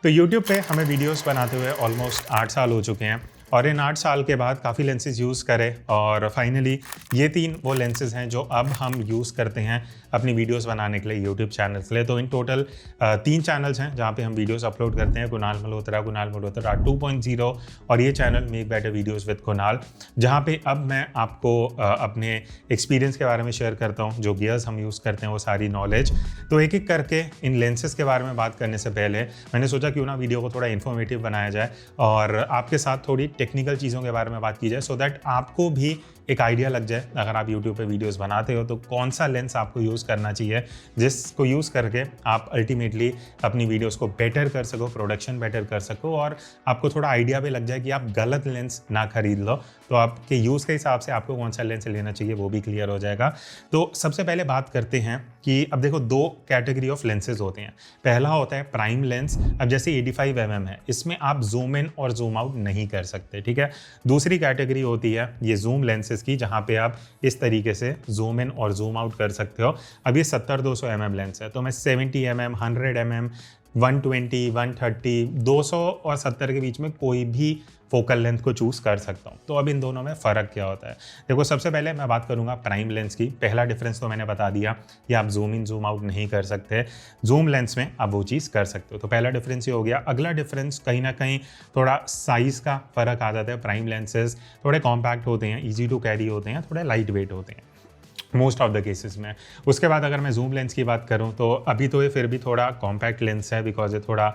तो YouTube पे हमें वीडियोस बनाते हुए ऑलमोस्ट 8 साल हो चुके हैं और इन 8 साल के बाद काफ़ी लेंसेज यूज़ करे और फाइनली ये 3 वो लेंसेज हैं जो अब हम यूज़ करते हैं अपनी वीडियोस बनाने के लिए YouTube चैनल के लिए। तो इन टोटल 3 चैनल्स हैं जहाँ पे हम वीडियोस अपलोड करते हैं, कुणाल मल्होत्रा 2.0 और ये channel make better videos with Kunal, जहाँ पे अब मैं आपको अपने एक्सपीरियंस के बारे में शेयर करता हूँ, जो गियर्स हम यूज़ करते हैं वो सारी नॉलेज। तो एक एक करके इन लेंसेज के बारे में बात करने से पहले मैंने सोचा क्यों ना वीडियो को थोड़ा इन्फॉर्मेटिव बनाया जाए और आपके साथ थोड़ी टेक्निकल चीज़ों के बारे में बात की जाए, सो दैट आपको भी एक आइडिया लग जाए अगर आप YouTube पे वीडियोस बनाते हो तो कौन सा लेंस आपको यूज़ करना चाहिए जिसको यूज़ करके आप अल्टीमेटली अपनी वीडियोस को बेटर कर सको, प्रोडक्शन बेटर कर सको और आपको थोड़ा आइडिया भी लग जाए कि आप गलत लेंस ना खरीद लो, तो आपके यूज़ के हिसाब से आपको कौन सा लेंस लेना चाहिए वो भी क्लियर हो जाएगा। तो सबसे पहले बात करते हैं कि अब देखो 2 कैटेगरी ऑफ लेंसेज होते हैं। पहला होता है प्राइम लेंस। अब जैसे 85 mm है, इसमें आप जूम इन और जूम आउट नहीं कर सकते, ठीक है। दूसरी कैटेगरी होती है ये जूम लेंसेज की, जहाँ पे आप इस तरीके से जूम इन और जूम आउट कर सकते हो। अब ये 70-200 mm लेंस है, तो मैं 70 mm, 100 mm, 120, 130, 200 और 70 के बीच में कोई भी फोकल लेंथ को चूज़ कर सकता हूँ। तो अब इन दोनों में फ़र्क क्या होता है? देखो, सबसे पहले मैं बात करूँगा प्राइम लेंस की। पहला डिफरेंस तो मैंने बता दिया कि आप जूम इन जूम आउट नहीं कर सकते, जूम लेंस में आप वो चीज़ कर सकते हो। तो पहला डिफरेंस ये हो गया। अगला डिफरेंस कहीं ना कहीं थोड़ा साइज़ का फ़र्क आ जाता है। प्राइम लेंसेज थोड़े कॉम्पैक्ट होते हैं, ईजी टू कैरी होते हैं, थोड़े लाइट वेट होते हैं मोस्ट ऑफ द केसेस में। उसके बाद अगर मैं जूम लेंस की बात करूं तो अभी तो ये फिर भी थोड़ा कॉम्पैक्ट लेंस है बिकॉज ये थोड़ा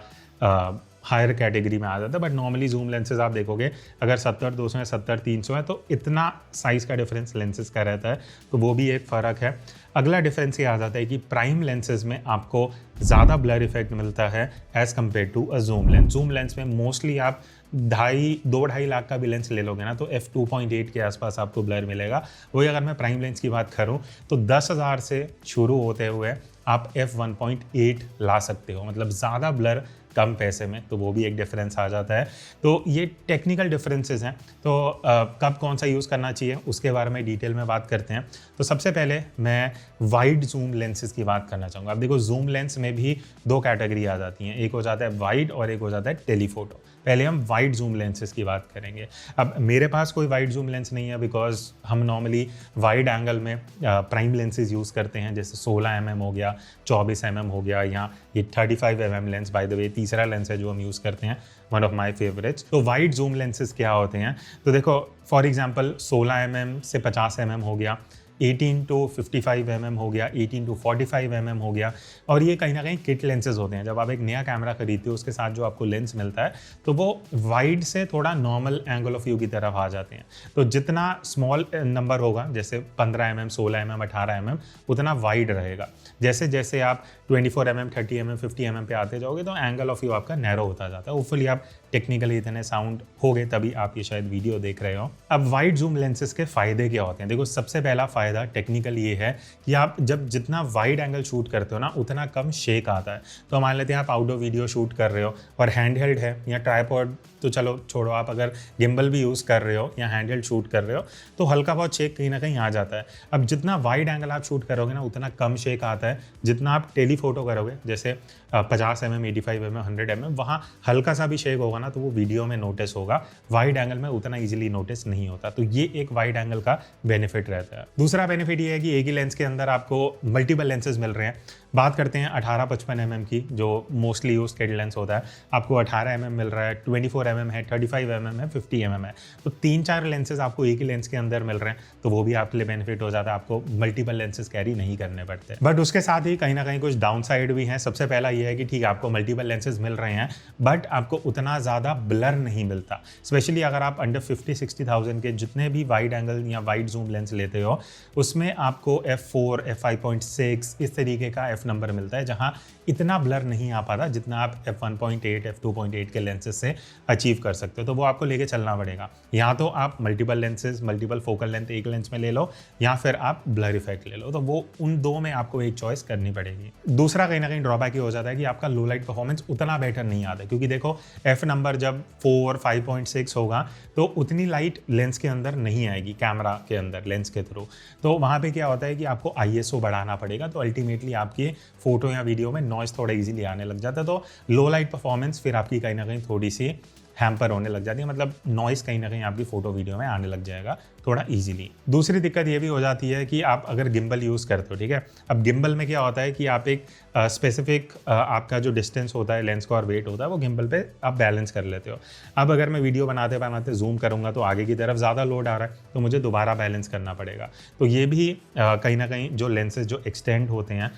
हायर कैटेगरी में आ जाता है, बट नॉर्मली जूम लेंसेज आप देखोगे अगर 70-200 है, 70-300 है, तो इतना साइज़ का डिफरेंस लेंसेज का रहता है, तो वो भी एक फ़र्क है। अगला डिफरेंस ये आ जाता है कि प्राइम लेंसेज में आपको ज़्यादा ब्लर इफेक्ट मिलता है as compared to a zoom lens. Zoom lens में मोस्टली आप 2-2.5 लाख का भी लेंस ले लोगे ना तो f2.8 के आसपास आपको ब्लर मिलेगा। वही अगर मैं प्राइम लेंस की बात करूं तो 10,000 से शुरू होते हुए आप f1.8 ला सकते हो, मतलब ज़्यादा ब्लर कम पैसे में, तो वो भी एक डिफरेंस आ जाता है। तो ये टेक्निकल डिफरेंसेस हैं। तो कब कौन सा यूज़ करना चाहिए उसके बारे में डिटेल में बात करते हैं। तो सबसे पहले मैं वाइड जूम लेंसेज की बात करना चाहूँगा। अब देखो, जूम लेंस में भी 2 कैटेगरी आ जाती हैं, एक हो जाता है वाइड और एक हो जाता है टेलीफोटो। पहले हम वाइड जूम लेंसेज की बात करेंगे। अब मेरे पास कोई वाइड जूम लेंस नहीं है बिकॉज हम नॉर्मली वाइड एंगल में प्राइम लेंसेज यूज़ करते हैं, जैसे 16 mm हो गया, 24 mm हो गया, या ये 35 mm lens, by the way तीसरा लेंस है जो हम यूज़ करते हैं, वन ऑफ माय फेवरेट्स। तो वाइड जूम लेंसेज क्या होते हैं? तो देखो, फॉर एग्जांपल 16 mm से 50 mm हो गया, 18 to 55 mm हो गया, 18 to 45 mm हो गया, और ये कहीं ना कहीं किट लेंसेज होते हैं। जब आप एक नया कैमरा खरीदते हो उसके साथ जो आपको लेंस मिलता है तो वो वाइड से थोड़ा नॉर्मल एंगल ऑफ व्यू की तरफ आ जाते हैं। तो जितना स्मॉल नंबर होगा, जैसे 15 mm, 16 mm, 18 mm, उतना वाइड रहेगा। जैसे जैसे आप 24 mm, 30 mm, 50 mm पे आते जाओगे तो एंगल ऑफ व्यू आपका नैरो होता जाता है। होपफुली आप टेक्निकली इतने साउंड हो गए तभी आप ये शायद वीडियो देख रहे हो। अब वाइड जूम लेंसेज के फ़ायदे क्या होते हैं? देखो, सबसे पहला फ़ायदा टेक्निकल ये है कि आप जब जितना वाइड एंगल शूट करते हो ना उतना कम शेक आता है। तो मान लेते हैं आप आउटडोर वीडियो शूट कर रहे हो और हैंड हेल्ड है या ट्राइपॉड, तो चलो छोड़ो, आप अगर गिम्बल भी यूज़ कर रहे हो या हैंड हेल्ड शूट कर रहे हो तो हल्का बहुत शेक कहीं ना कहीं आ जाता है। अब जितना वाइड एंगल आप शूट करोगे ना उतना कम शेक आता है। जितना आप टेलीफोटो करोगे, जैसे 50 mm, 85 mm, 100 mm, वहाँ हल्का सा भी शेक होगा ना तो वो वीडियो में नोटिस होगा। वाइड एंगल में उतना इजीली नोटिस नहीं होता, तो ये एक वाइड एंगल का बेनिफिट रहता है। दूसरा बेनिफिट ये है कि एक ही लेंस के अंदर आपको मल्टीपल लेंसेज मिल रहे हैं। बात करते हैं 18-55 mm की, जो मोस्टली यूज किट लेंस होता है। आपको 18 mm मिल रहा है, 24 mm है, 35 mm है, 50 mm है, तो 3-4 लेंसेज आपको एक ही लेंस के अंदर मिल रहे हैं, तो वो भी आपके लिए बेनिफिट हो जाता है। आपको मल्टीपल लेंसेज कैरी नहीं करने पड़ते। बट उसके साथ ही कहीं ना कहीं कुछ डाउन साइड भी हैं। सबसे पहला ये है कि ठीक है, आपको मल्टीपल लेंसेज मिल रहे हैं बट आपको उतना ज़्यादा ब्लर नहीं मिलता। स्पेशली अगर आप अंडर 50-60,000 के जितने भी वाइड एंगल या वाइड जूम लेंस लेते हो उसमें आपको f4, f5.6 इस तरीके का f नंबर मिलता है, जहां इतना ब्लर नहीं आ पाता जितना आप f1.8, f2.8 के लेंसेज से अचीव कर सकते हो। तो वो आपको लेके चलना पड़ेगा। या तो आप multiple lenses, multiple focal length एक लेंस में ले लो, या फिर आप ब्लर इफेक्ट ले लो। तो वो उन दो में आपको एक चॉइस करनी पड़ेगी। दूसरा कहीं ना कहीं ड्रॉबैक ये हो जाता है कि आपका लो लाइट परफॉर्मेंस उतना बेटर नहीं आता, क्योंकि देखो f नंबर जब 4, 5.6 होगा तो उतनी लाइट लेंस के अंदर नहीं आएगी, कैमरा के अंदर लेंस के थ्रू। तो वहाँ पे क्या होता है कि आपको ISO बढ़ाना पड़ेगा, तो अल्टीमेटली आपके फोटो या वीडियो में नॉइज़ थोड़ा इजीली आने लग जाता है, तो लो लाइट परफॉर्मेंस फिर आपकी कहीं ना कहीं थोड़ी सी हैम्पर होने लग जाती है, मतलब नॉइज़ कहीं ना कहीं आपकी फ़ोटो वीडियो में आने लग जाएगा थोड़ा इजीली। दूसरी दिक्कत ये भी हो जाती है कि आप अगर गिम्बल यूज़ करते हो, ठीक है, अब गिम्बल में क्या होता है कि आप एक स्पेसिफिक आपका जो डिस्टेंस होता है लेंस का और वेट होता है वो गिम्बल पे आप बैलेंस कर लेते हो। अब अगर मैं वीडियो बनाते बनाते जूम करूँगा तो आगे की तरफ ज़्यादा लोड आ रहा है, तो मुझे दोबारा बैलेंस करना पड़ेगा। तो ये भी कहीं ना कहीं जो लेंसेज जो एक्सटेंड होते हैं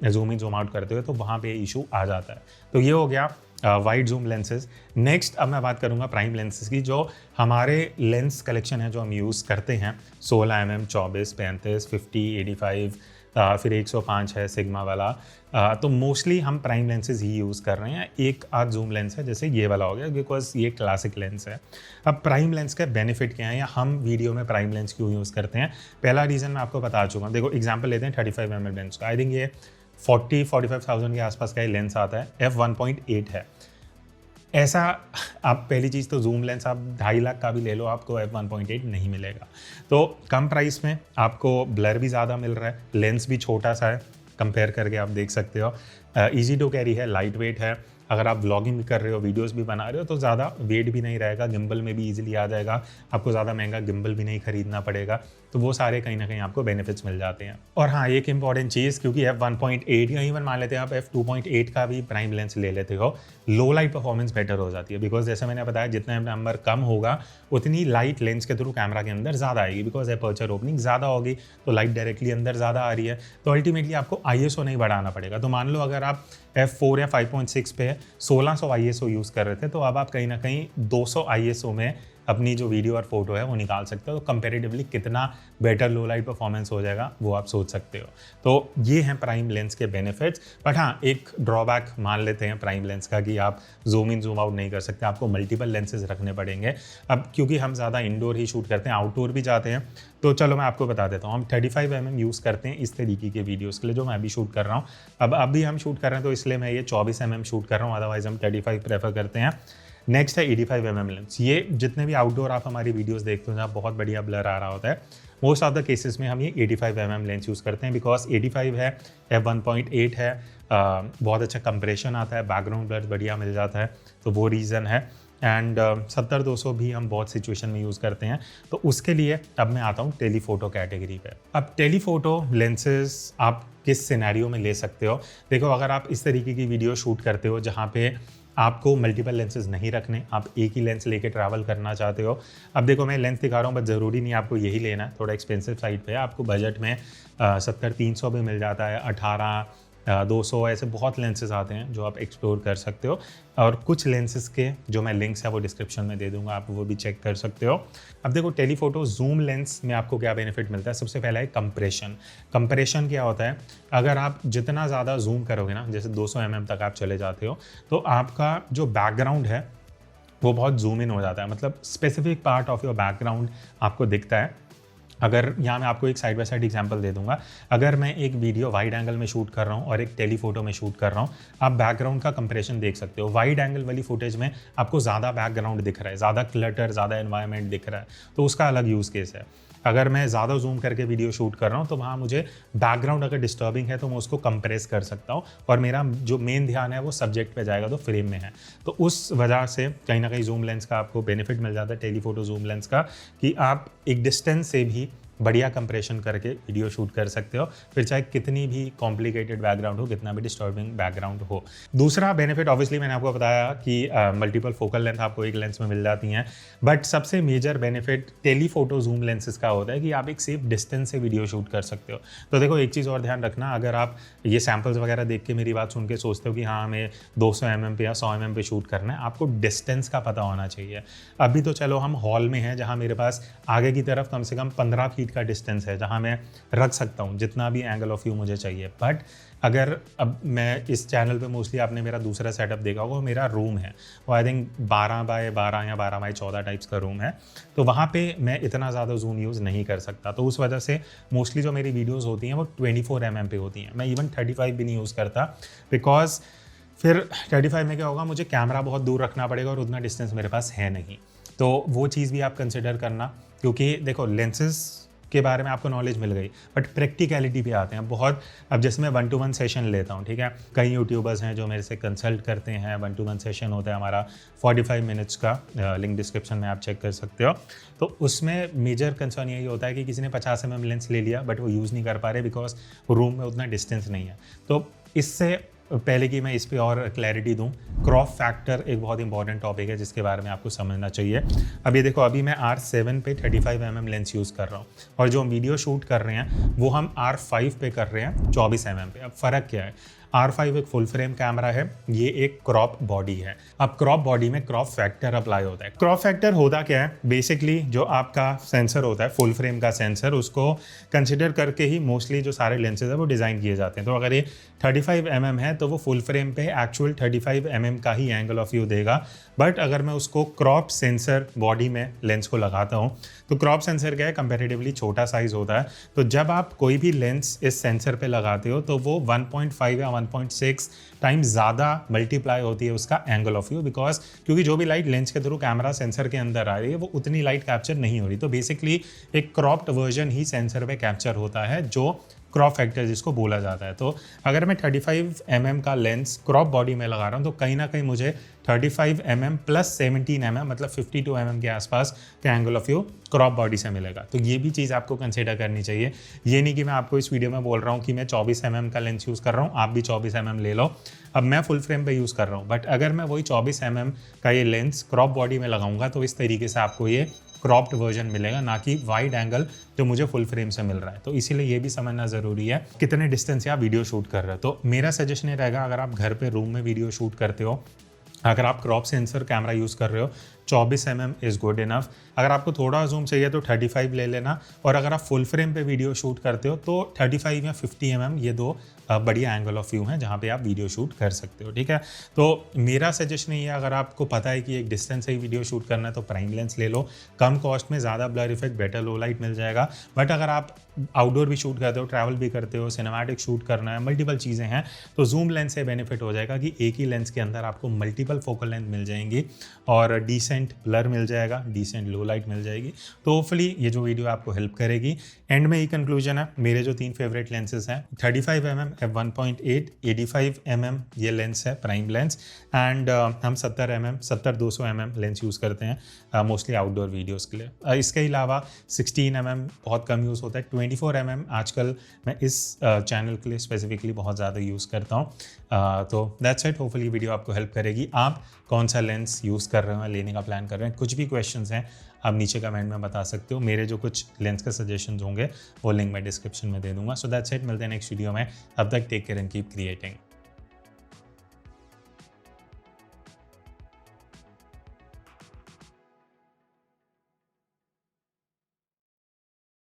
जूम इन जूम आउट करते हुए, तो वहाँ पे इशू आ जाता है। तो ये हो गया वाइड जूम लेंसेज। नेक्स्ट अब मैं बात करूंगा प्राइम लेंसेज की, जो हमारे लेंस कलेक्शन है जो हम यूज़ करते हैं 16 mm, 24, 35, 50, 85, फिर 105 है सिग्मा वाला। तो मोस्टली हम प्राइम लेंसेज ही यूज़ कर रहे हैं। एक आध जूम लेंस है जैसे ये वाला हो गया, बिकॉज ये क्लासिक लेंस है। अब प्राइम लेंस का बेनिफिट क्या है या हम वीडियो में प्राइम लेंस क्यों यूज़ करते हैं, पहला रीज़न मैं आपको बता चुका हूँ। देखो एग्जाम्पल लेते हैं 35 mm लेंस का। आई थिंक ये 40-45,000 के आसपास का ये लेंस आता है, f1.8 है। ऐसा आप पहली चीज़ तो जूम लेंस आप 2.5 लाख का भी ले लो, आपको f1.8 नहीं मिलेगा। तो कम प्राइस में आपको ब्लर भी ज़्यादा मिल रहा है, लेंस भी छोटा सा है कंपेयर करके आप देख सकते हो। ईजी टू कैरी है, लाइट वेट है। अगर आप व्लॉगिंग भी कर रहे हो, वीडियोस भी बना रहे हो, तो ज़्यादा वेट भी नहीं रहेगा, गिम्बल में भी इजीली आ जाएगा, आपको ज़्यादा महंगा गिम्बल भी नहीं खरीदना पड़ेगा। तो वो सारे कहीं ना कहीं आपको बेनिफिट्स मिल जाते हैं। और हाँ, एक इंपॉर्टेंट चीज़, क्योंकि f1.8 या इवन मान लेते हैं आप f2.8 का भी प्राइम लेंस ले लेते हो, लो लाइट परफॉर्मेंस बेटर हो जाती है। बिकॉज जैसे मैंने बताया जितना नंबर कम होगा उतनी लाइट लेंस के थ्रू कैमरा के अंदर ज़्यादा आएगी, बिकॉज एपर्चर ओपनिंग ज़्यादा होगी तो लाइट डायरेक्टली अंदर ज़्यादा आ रही है। तो अल्टीमेटली आपको ISO नहीं बढ़ाना पड़ेगा। तो मान लो अगर आप f4 या 5.6 पे 1600 ISO यूज़ कर रहे थे, तो अब आप कहीं ना कहीं 200 ISO में अपनी जो वीडियो और फोटो है वो निकाल सकते हो। तो कंपैरेटिवली कितना बेटर लो लाइट परफॉर्मेंस हो जाएगा वो आप सोच सकते हो। तो ये हैं प्राइम लेंस के बेनिफिट्स। बट हाँ, एक ड्रॉबैक मान लेते हैं प्राइम लेंस का कि आप जूम इन जूम आउट नहीं कर सकते, आपको मल्टीपल लेंसेज रखने पड़ेंगे। अब क्योंकि हम ज़्यादा इंडोर ही शूट करते हैं, आउटडोर भी जाते हैं, तो चलो मैं आपको बता देता हूँ। हम 35 mm यूज़ करते हैं इस तरीके के वीडियोज़ के लिए जो मैं अभी शूट कर रहा हूँ। अब अभी हम शूट कर रहे हैं तो इसलिए मैं ये 24 mm शूट कर रहा हूँ, अदरवाइज हम 35 प्रेफर करते हैं। नेक्स्ट है 85 mm लेंस। ये जितने भी आउटडोर आप हमारी वीडियोस देखते हो जहाँ बहुत बढ़िया ब्लर आ रहा होता है, मोस्ट ऑफ द केसेस में हम ये 85 mm लेंस यूज़ करते हैं। बिकॉज 85 है, f1.8 है, बहुत अच्छा कंप्रेशन आता है, बैकग्राउंड ब्लर बढ़िया मिल जाता है, तो वो रीज़न है। एंड 70-200 भी हम बहुत सिचुएशन में यूज़ करते हैं। तो उसके लिए अब मैं आता हूँ टेलीफोटो कैटेगरी पे। अब टेलीफोटो लेंसेज आप किस सिनेरियो में ले सकते हो? देखो, अगर आप इस तरीके की वीडियो शूट करते हो जहाँ पे आपको मल्टीपल लेंसेज नहीं रखने, आप एक ही लेंस लेके ट्रैवल करना चाहते हो। अब देखो, मैं लेंस दिखा रहा हूँ, बट ज़रूरी नहीं आपको यही लेना है, थोड़ा एक्सपेंसिव साइड पे है। आपको बजट में 70-300 भी मिल जाता है, 18-200 ऐसे बहुत लेंसेज आते हैं जो आप एक्सप्लोर कर सकते हो। और कुछ लेंसेज के जो मैं लिंक्स है वो डिस्क्रिप्शन में दे दूंगा, आप वो भी चेक कर सकते हो। अब देखो, टेलीफोटो जूम लेंस में आपको क्या बेनिफिट मिलता है? सबसे पहला है कंप्रेशन। कंप्रेशन क्या होता है? अगर आप जितना ज़्यादा जूम करोगे ना, जैसे 200 mm तक आप चले जाते हो, तो आपका जो बैकग्राउंड है वो बहुत जूम इन हो जाता है, मतलब specific part of your background आपको दिखता है। अगर यहाँ मैं आपको एक साइड बाय साइड एग्जांपल दे दूंगा, अगर मैं एक वीडियो वाइड एंगल में शूट कर रहा हूँ और एक टेलीफोटो में शूट कर रहा हूँ, आप बैकग्राउंड का कंप्रेशन देख सकते हो। वाइड एंगल वाली फुटेज में आपको ज़्यादा बैकग्राउंड दिख रहा है, ज़्यादा क्लटर, ज़्यादा एनवायरनमेंट दिख रहा है, तो उसका अलग यूज़ केस है। अगर मैं ज़्यादा जूम करके वीडियो शूट कर रहा हूँ तो वहाँ मुझे बैकग्राउंड अगर डिस्टर्बिंग है तो मैं उसको कंप्रेस कर सकता हूँ और मेरा जो मेन ध्यान है वो सब्जेक्ट पे जाएगा, तो फ्रेम में है। तो उस वजह से कहीं ना कहीं जूम लेंस का आपको बेनिफिट मिल जाता है, टेलीफोटो जूम लेंस का, कि आप एक डिस्टेंस से भी बढ़िया कंप्रेशन करके वीडियो शूट कर सकते हो, फिर चाहे कितनी भी कॉम्प्लिकेटेड बैकग्राउंड हो, कितना भी डिस्टर्बिंग बैकग्राउंड हो। दूसरा बेनिफिट ऑब्वियसली मैंने आपको बताया कि मल्टीपल फोकल लेंथ आपको एक लेंस में मिल जाती हैं, बट सबसे major benefit telephoto zoom lenses का होता है कि आप एक सेफ डिस्टेंस से वीडियो शूट कर सकते हो। तो देखो, एक चीज़ और ध्यान रखना, अगर आप ये सैम्पल्स वगैरह देख के मेरी बात सुन के सोचते हो कि हाँ हमें 200 mm पे या 100 mm पे शूट करना है, आपको डिस्टेंस का पता होना चाहिए। अभी तो चलो हम हॉल में हैं जहाँ मेरे पास आगे की तरफ कम से कम 15 फीट का डिस्टेंस है जहाँ मैं रख सकता हूँ जितना भी एंगल ऑफ व्यू मुझे चाहिए। बट अगर अब मैं इस चैनल पे मोस्टली आपने मेरा दूसरा सेटअप देखा होगा, मेरा रूम है वो आई थिंक 12x12 या 12x14 टाइप्स का रूम है, तो वहाँ पे मैं इतना ज़्यादा जूम यूज़ नहीं कर सकता। तो उस वजह से मोस्टली जो मेरी वीडियोज़ होती हैं वो 24 mm पे होती हैं। मैं इवन 35 भी नहीं यूज़ करता, बिकॉज फिर 35 में क्या होगा, मुझे कैमरा बहुत दूर रखना पड़ेगा और उतना डिस्टेंस मेरे पास है नहीं। तो वो चीज़ भी आप कंसिडर करना, क्योंकि देखो लेंसेज के बारे में आपको नॉलेज मिल गई, बट प्रैक्टिकलिटी पे आते हैं बहुत। अब जैसे मैं 1-to-1 सेशन लेता हूँ, ठीक है, कई यूट्यूबर्स हैं जो मेरे से कंसल्ट करते हैं, 1-to-1 सेशन होता है हमारा 45 मिनट्स का, लिंक डिस्क्रिप्शन में आप चेक कर सकते हो। तो उसमें मेजर कंसर्न यही होता है कि किसी ने 50 mm लेंस ले लिया बट वो यूज़ नहीं कर पा रहे बिकॉज रूम में उतना डिस्टेंस नहीं है। तो इससे पहले कि मैं इस पे और क्लैरिटी दूं, क्रॉप फैक्टर एक बहुत इंपॉर्टेंट टॉपिक है जिसके बारे में आपको समझना चाहिए। अब ये देखो, अभी मैं R7 पे 35 mm लेंस यूज़ कर रहा हूँ और जो वीडियो शूट कर रहे हैं वो हम R5 पे कर रहे हैं 24 mm पे। अब फ़र्क क्या है? R5 एक फुल फ्रेम कैमरा है, ये एक क्रॉप बॉडी है। अब क्रॉप बॉडी में क्रॉप फैक्टर अप्लाई होता है। क्रॉप फैक्टर होता क्या है? बेसिकली जो आपका सेंसर होता है, फुल फ्रेम का सेंसर, उसको कंसिडर करके ही मोस्टली जो सारे लेंसेज है वो डिज़ाइन किए जाते हैं। तो अगर ये 35 mm है तो वो फुल फ्रेम पे एक्चुअल 35 mm का ही एंगल ऑफ व्यू देगा। बट अगर मैं उसको क्रॉप सेंसर बॉडी में लेंस को लगाता हूँ तो क्रॉप सेंसर क्या है, कंपैरेटिवली छोटा साइज़ होता है। तो जब आप कोई भी लेंस इस सेंसर पे लगाते हो तो वो 1.5 या 1.6 टाइम्स ज़्यादा मल्टीप्लाई होती है उसका एंगल ऑफ व्यू, बिकॉज क्योंकि जो भी लाइट लेंस के थ्रू कैमरा सेंसर के अंदर आ रही है वो उतनी लाइट कैप्चर नहीं हो रही। तो बेसिकली एक क्रॉप्ड वर्जन ही सेंसर पे कैप्चर होता है, जो क्रॉप फैक्टर जिसको बोला जाता है। तो अगर मैं 35 mm का लेंस क्रॉप बॉडी में लगा रहा हूँ तो कहीं ना कहीं मुझे 35 mm प्लस 17 mm मतलब 52 mm के आसपास का angle of view crop body से मिलेगा। तो ये भी चीज़ आपको कंसिडर करनी चाहिए। ये नहीं कि मैं आपको इस वीडियो में बोल रहा हूँ कि मैं 24 mm का लेंस यूज़ कर रहा हूँ, आप भी 24 mm ले लो। अब मैं फुल फ्रेम पे यूज़ कर रहा हूँ, बट अगर मैं वही 24 mm का ये लेंस क्रॉप बॉडी में लगाऊंगा तो इस तरीके से आपको ये क्रॉप्ड वर्जन मिलेगा, ना कि वाइड एंगल जो मुझे फुल फ्रेम से मिल रहा है। तो इसीलिए ये भी समझना ज़रूरी है कितने डिस्टेंस से आप वीडियो शूट कर रहे हो। तो मेरा सजेशन ये रहेगा, अगर आप घर पे रूम में वीडियो शूट करते हो, अगर आप क्रॉप सेंसर कैमरा यूज़ कर रहे हो, 24 mm इज़ गुड इनफ। अगर आपको थोड़ा जूम चाहिए तो 35 ले लेना, और अगर आप फुल फ्रेम पे वीडियो शूट करते हो तो 35 या 50 mm ये दो बढ़िया एंगल ऑफ व्यू हैं जहाँ पे आप वीडियो शूट कर सकते हो, ठीक है। तो मेरा सजेशन ये है, अगर आपको पता है कि एक डिस्टेंस से ही वीडियो शूट करना है तो प्राइम लेंस ले लो, कम कॉस्ट में ज़्यादा blur effect, better low light मिल जाएगा। बट अगर आप आउटडोर भी शूट करते हो, ट्रैवल भी करते हो, सिनेमैटिक शूट करना है, मल्टीपल चीज़ें हैं, तो जूम लेंस से बेनिफिट हो जाएगा कि एक ही लेंस के अंदर आपको मल्टीपल फोकल लेंथ मिल जाएंगी और डिसेंट ब्लर मिल जाएगा, डिसेंट लो लाइट मिल जाएगी। तो होपफुली ये जो वीडियो आपको हेल्प करेगी। एंड में ही कंक्लूजन है, मेरे जो 3 फेवरेट लेंसेज हैं, 35 mm f1.8, 85 mm ये लेंस है प्राइम लेंस, एंड हम 70-200 mm लेंस यूज़ करते हैं मोस्टली आउटडोर वीडियोज़ के लिए। इसके अलावा 16 mm बहुत कम यूज़ होता है, 24 mm आजकल मैं इस चैनल के लिए स्पेसिफिकली बहुत ज़्यादा यूज़ करता हूँ। तो दैट्स इट, होपफुली वीडियो आपको हेल्प करेगी। आप कौन सा लेंस यूज़ कर रहे हो, लेने का प्लान कर रहे हैं, कुछ भी क्वेश्चंस हैं आप नीचे कमेंट में बता सकते हो। मेरे जो कुछ लेंस के सजेशंस होंगे वो लिंक मैं डिस्क्रिप्शन में दे दूंगा। सो दैट्स इट, मिलते हैं नेक्स्ट वीडियो में। अब तक take care and keep creating.